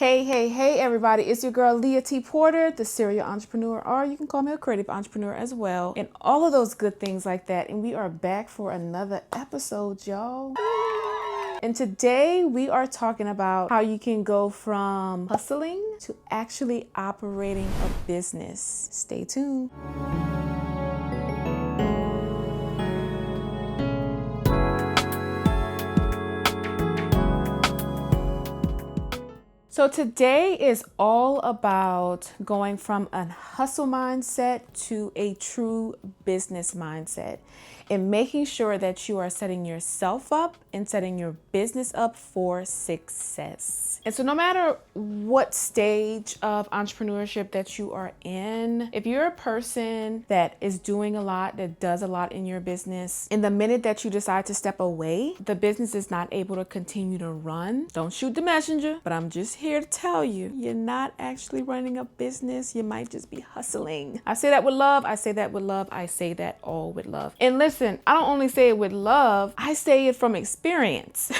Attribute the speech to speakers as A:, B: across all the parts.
A: Hey, everybody. It's your girl, Leah T. Porter, the serial entrepreneur, or you can call me a creative entrepreneur as well, and all of those good things like that. And we are back for another episode, y'all. And today we are talking about how you can go from hustling to actually operating a business. Stay tuned. So today is all about going from a hustle mindset to a true business mindset and making sure that you are setting yourself up and setting your business up for success. And so no matter what stage of entrepreneurship that you are in, if you're a person that is doing a lot, that does a lot in your business, in the minute that you decide to step away, the business is not able to continue to run. Don't shoot the messenger, but I'm just here to tell you, you're not actually running a business. You might just be hustling. I say that with love. I say that with love. I say that all with love. And listen, I don't only say it with love, I say it from experience.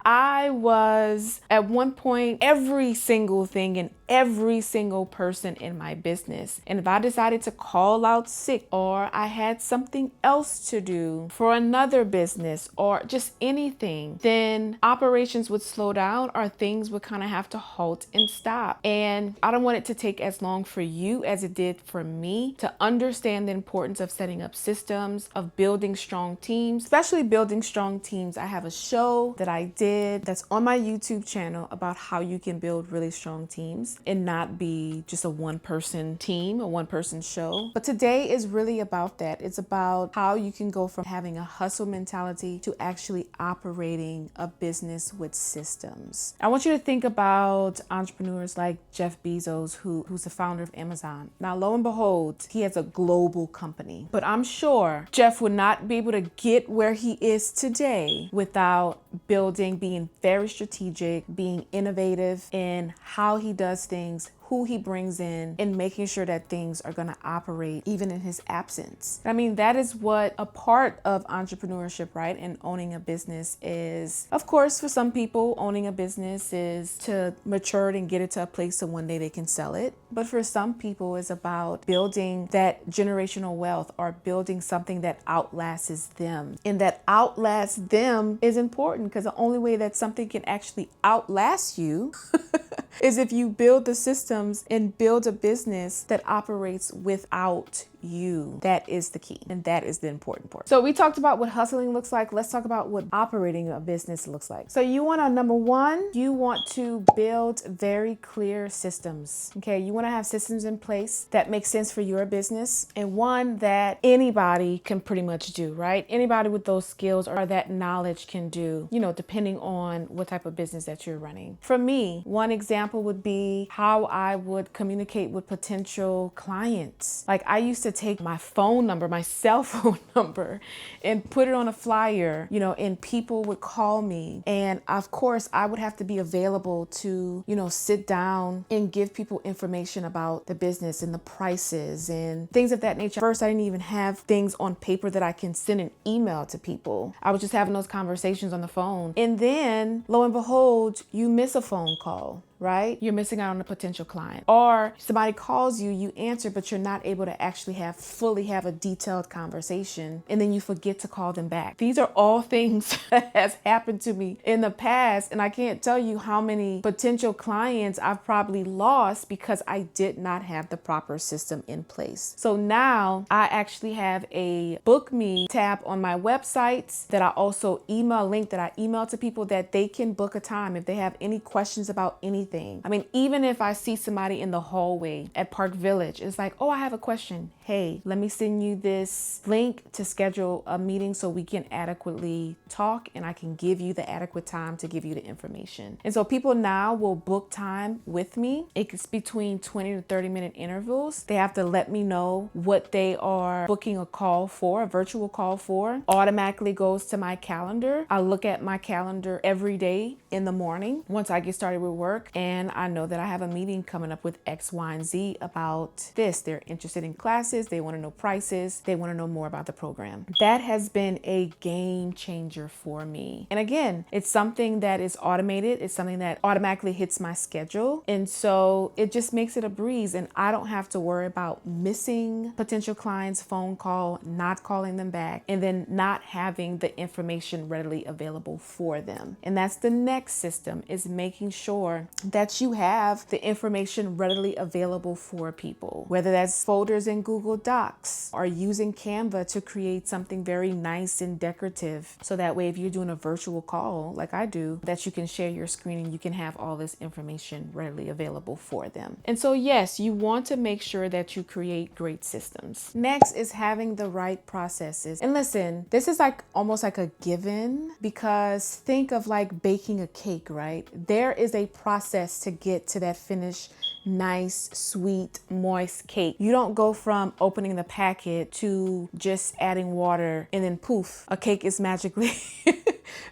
A: I was at one point every single thing and every single person in my business. And if I decided to call out sick, or I had something else to do for another business or just anything, then operations would slow down or things would kind of have to halt and stop. And I don't want it to take as long for you as it did for me to understand the importance of setting up systems, of building strong teams, especially building strong teams. I have a show that I did that's on my YouTube channel about how you can build really strong teams and not be just a one-person team, a one-person show. But today is really about that. It's about how you can go from having a hustle mentality to actually operating a business with systems. I want you to think about entrepreneurs like Jeff Bezos, who's the founder of Amazon. Now, lo and behold, he has a global company. But I'm sure Jeff would not be able to get where he is today without being very strategic, being innovative in how he does things, who he brings in, and making sure that things are going to operate even in his absence. I mean, that is what a part of entrepreneurship, right? And owning a business is. Of course, for some people, owning a business is to mature it and get it to a place so one day they can sell it. But for some people, it's about building that generational wealth or building something that outlasts them. And that outlasts them is important, because the only way that something can actually outlast you is if you build the systems and build a business that operates without you. That is the key, and that is the important part. So we talked about what hustling looks like. Let's talk about what operating a business looks like. So you want to, number one, you want to build very clear systems. Okay, you want to have systems in place that make sense for your business, and one that anybody can pretty much do, right? Anybody with those skills or that knowledge can do, depending on what type of business that you're running. For me, one example would be how I would communicate with potential clients. Like, I used to take my phone number, my cell phone number, and put it on a flyer, and people would call me. And of course, I would have to be available to, sit down and give people information about the business and the prices and things of that nature. First, I didn't even have things on paper that I can send an email to people. I was just having those conversations on the phone. And then, lo and behold, you miss a phone call, right? You're missing out on a potential client. Or somebody calls you, you answer, but you're not able to actually fully have a detailed conversation, and then you forget to call them back. These are all things that has happened to me in the past, and I can't tell you how many potential clients I've probably lost because I did not have the proper system in place. So now I actually have a book me tab on my website that I also link that I email to people that they can book a time if they have any questions about anything. I mean, even if I see somebody in the hallway at Park Village, it's like, oh, I have a question. Hey, let me send you this link to schedule a meeting so we can adequately talk, and I can give you the adequate time to give you the information. And so people now will book time with me. It's between 20 to 30 minute intervals. They have to let me know what they are booking a call for, a virtual call for. Automatically goes to my calendar. I look at my calendar every day in the morning once I get started with work, and I know that I have a meeting coming up with X, Y, and Z about this. They're interested in classes. They want to know prices. They want to know more about the program. That has been a game changer for me. And again, it's something that is automated. It's something that automatically hits my schedule. And so it just makes it a breeze, and I don't have to worry about missing potential clients' phone call, not calling them back, and then not having the information readily available for them. And that's the next system, is making sure that you have the information readily available for people, whether that's folders in Google Docs or using Canva to create something very nice and decorative. So that way, if you're doing a virtual call like I do, that you can share your screen and you can have all this information readily available for them. And so yes, you want to make sure that you create great systems. Next is having the right processes. And listen, this is like almost like a given, because think of like baking a cake, right? There is a process to get to that finished nice, sweet, moist cake. You don't go from opening the packet to just adding water and then poof, a cake is magically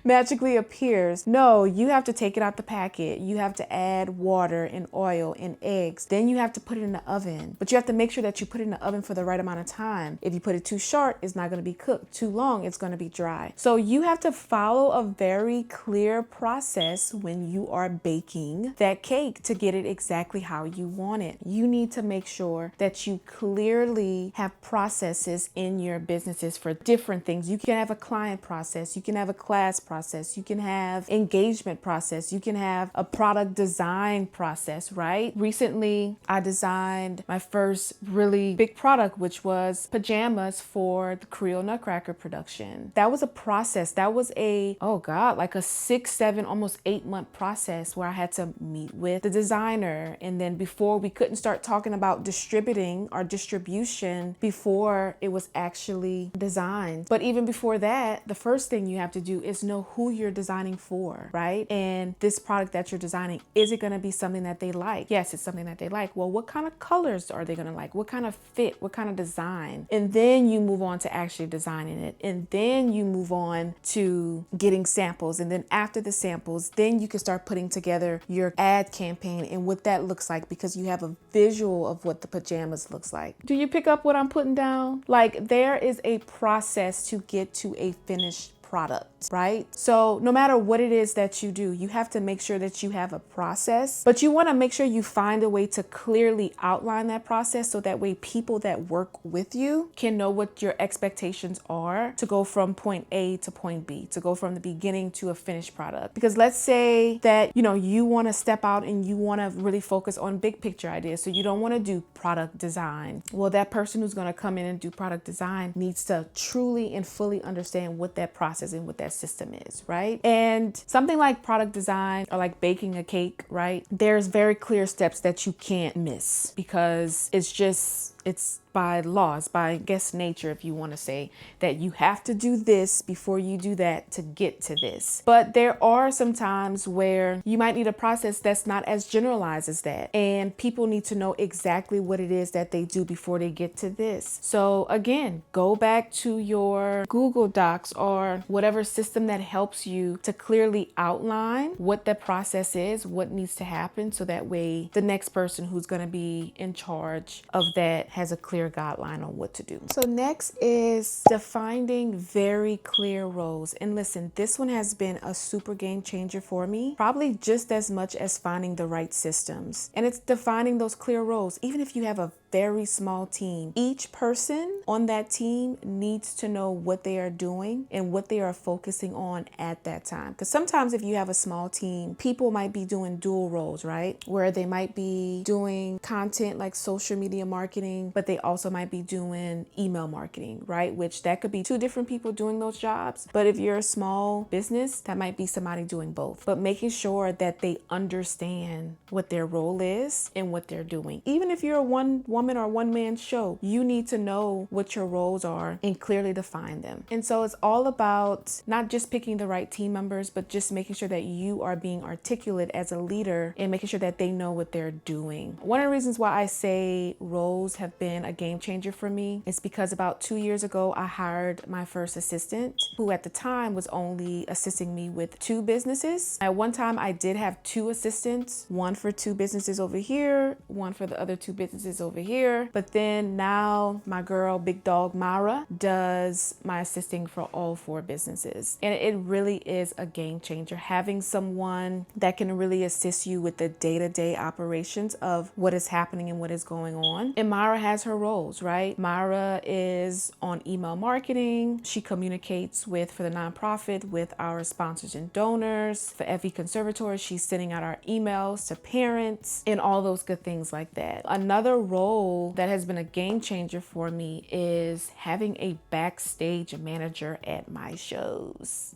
A: magically appears. No, you have to take it out the packet. You have to add water and oil and eggs. Then you have to put it in the oven. But you have to make sure that you put it in the oven for the right amount of time. If you put it too short, it's not going to be cooked. Too long, it's going to be dry. So you have to follow a very clear process when you are baking that cake to get it exactly how you want it. You need to make sure that you clearly have processes in your businesses for different things. You can have a client process. You can have a class process. You can have engagement process. You can have a product design process, right? Recently, I designed my first really big product, which was pajamas for the Creole Nutcracker production. That was a process. That was like a 6, 7, almost 8-month process where I had to meet with the designer. And then before, we couldn't start talking about distributing or distribution before it was actually designed. But even before that, the first thing you have to do is know who you're designing for, right? And this product that you're designing, is it going to be something that they like? Yes, it's something that they like. Well, what kind of colors are they going to like? What kind of fit? What kind of design? And then you move on to actually designing it. And then you move on to getting samples. And then after the samples, then you can start putting together your ad campaign and what that looks like, because you have a visual of what the pajamas looks like. Do you pick up what I'm putting down? Like, there is a process to get to a finished product, right? So no matter what it is that you do, you have to make sure that you have a process, but you want to make sure you find a way to clearly outline that process so that way people that work with you can know what your expectations are to go from point A to point B, to go from the beginning to a finished product. Because let's say that, you want to step out and you want to really focus on big picture ideas. So you don't want to do product design. Well, that person who's going to come in and do product design needs to truly and fully understand what that process and what that system is, right? And something like product design or like baking a cake, right? There's very clear steps that you can't miss, because it's by laws, by nature, if you want to say, that you have to do this before you do that to get to this. But there are some times where you might need a process that's not as generalized as that. And people need to know exactly what it is that they do before they get to this. So again, go back to your Google Docs or whatever system that helps you to clearly outline what the process is, what needs to happen, so that way the next person who's going to be in charge of that has a clear guideline on what to do. So next is defining very clear roles. And listen, this one has been a super game changer for me, probably just as much as finding the right systems. And it's defining those clear roles. Even if you have a very small team, each person on that team needs to know what they are doing and what they are focusing on at that time. Because sometimes if you have a small team, people might be doing dual roles, right? Where they might be doing content like social media marketing, but they also might be doing email marketing, right? Which that could be 2 different people doing those jobs. But if you're a small business, that might be somebody doing both. But making sure that they understand what their role is and what they're doing. Even if you're a one woman or one man show. You need to know what your roles are and clearly define them. And so it's all about not just picking the right team members, but just making sure that you are being articulate as a leader and making sure that they know what they're doing. One of the reasons why I say roles have been a game changer for me is because about 2 years ago, I hired my first assistant, who at the time was only assisting me with 2 businesses. At one time, I did have 2 assistants, one for 2 businesses over here, one for the other 2 businesses over here. But then now my girl, big dog Mara, does my assisting for all 4 businesses. And it really is a game changer, having someone that can really assist you with the day-to-day operations of what is happening and what is going on. And Mara has her roles, right? Mara is on email marketing. She communicates with, for the nonprofit, with our sponsors and donors. For FE Conservatory, she's sending out our emails to parents and all those good things like that. Another role that has been a game changer for me is having a backstage manager at my shows.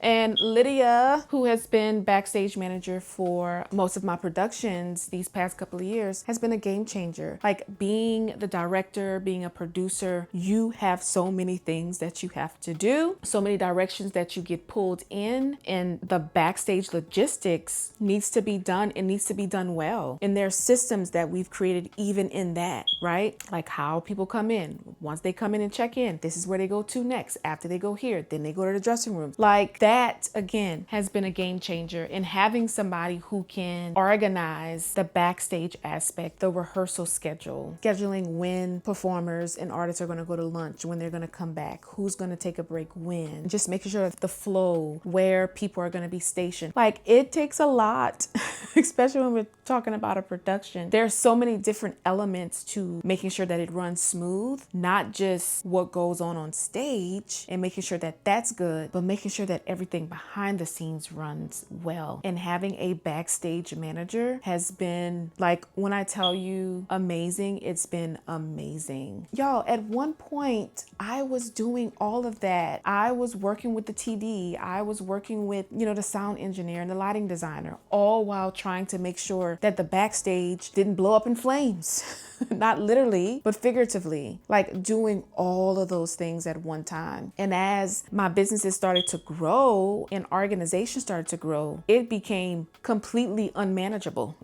A: And Lydia, who has been backstage manager for most of my productions these past couple of years, has been a game changer. Like, being the director, being a producer, you have so many things that you have to do, so many directions that you get pulled in, and the backstage logistics needs to be done. It needs to be done well. And there's systems that we've created even in that, right? Like how people come in. Once they come in and check in, this is where they go to next. After they go here, then they go to the dressing room. Like, that again has been a game changer in having somebody who can organize the backstage aspect, the rehearsal schedule, scheduling when performers and artists are going to go to lunch, when they're going to come back, who's going to take a break when, just making sure that the flow, where people are going to be stationed. Like, it takes a lot, especially when we're talking about a production. There's so many different elements to making sure that it runs smooth, not just what goes on stage and making sure that that's good, but making sure that everything behind the scenes runs well. And having a backstage manager has been, like, when I tell you amazing, it's been amazing. Y'all, at one point, I was doing all of that. I was working with the TD. I was working with, the sound engineer and the lighting designer, all while trying to make sure that the backstage didn't blow up in flames. Not literally, but figuratively, like doing all of those things at one time. And as my businesses started to grow and organization started to grow, it became completely unmanageable.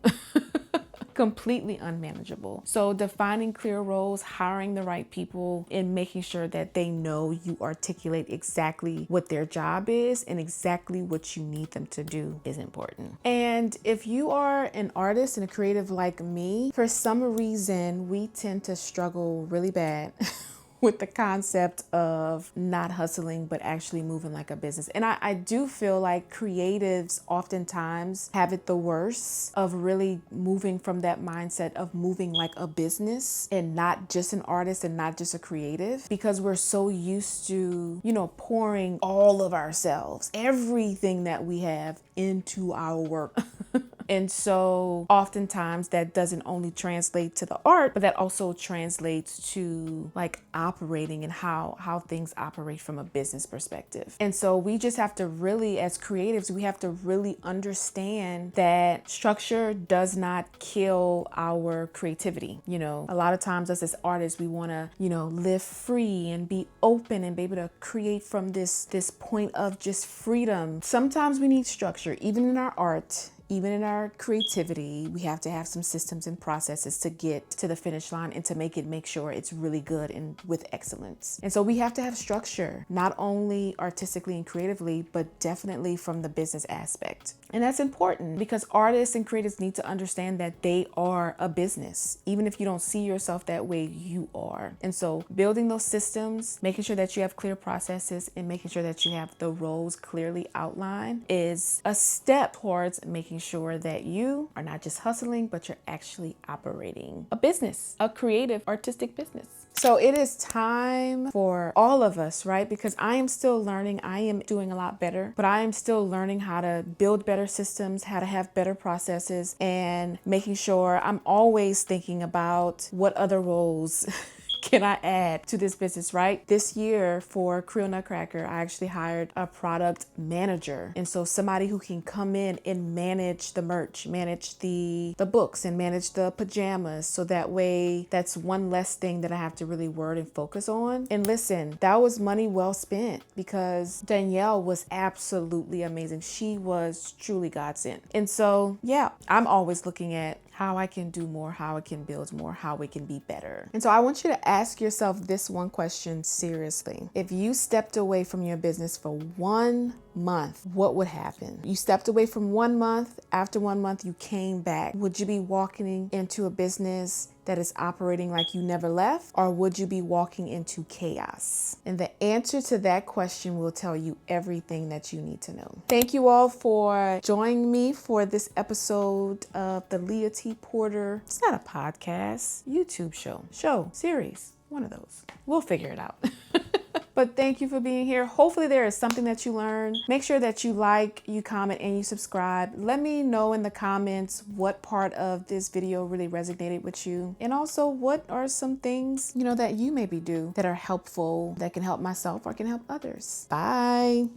A: Completely unmanageable. So defining clear roles, hiring the right people, and making sure that they know you articulate exactly what their job is and exactly what you need them to do is important. And if you are an artist and a creative like me, for some reason, we tend to struggle really bad with the concept of not hustling, but actually moving like a business. And I do feel like creatives oftentimes have it the worst of really moving from that mindset of moving like a business and not just an artist and not just a creative, because we're so used to, pouring all of ourselves, everything that we have into our work. And so oftentimes that doesn't only translate to the art, but that also translates to like operating and how things operate from a business perspective. And so we just have to really, as creatives, we have to really understand that structure does not kill our creativity. A lot of times us as artists, we want to, live free and be open and be able to create from this point of just freedom. Sometimes we need structure, even in our art. Even in our creativity, we have to have some systems and processes to get to the finish line and to make sure it's really good and with excellence. And so we have to have structure, not only artistically and creatively, but definitely from the business aspect. And that's important because artists and creatives need to understand that they are a business. Even if you don't see yourself that way, you are. And so building those systems, making sure that you have clear processes and making sure that you have the roles clearly outlined is a step towards making sure that you are not just hustling, but you're actually operating a business, a creative, artistic business. So it is time for all of us, right? Because I am still learning. I am doing a lot better, but I am still learning how to build better systems, how to have better processes, and making sure I'm always thinking about what other roles can I add to this business, right? This year for Creole Nutcracker, I actually hired a product manager. And so somebody who can come in and manage the merch, manage the books, and manage the pajamas. So that way, that's one less thing that I have to really worry and focus on. And listen, that was money well spent because Danielle was absolutely amazing. She was truly godsend. And so, yeah, I'm always looking at how I can do more, how I can build more, how we can be better. And so I want you to ask yourself this one question seriously. If you stepped away from your business for 1 month, what would happen? You stepped away from 1 month. After 1 month, you came back. Would you be walking into a business that is operating like you never left, or would you be walking into chaos? And the answer to that question will tell you everything that you need to know. Thank you all for joining me for this episode of the Leah T. Porter. It's not a podcast, YouTube series, one of those. We'll figure it out. But thank you for being here. Hopefully there is something that you learned. Make sure that you like, you comment, and you subscribe. Let me know in the comments what part of this video really resonated with you. And also, what are some things, that you maybe do that are helpful, that can help myself or can help others. Bye.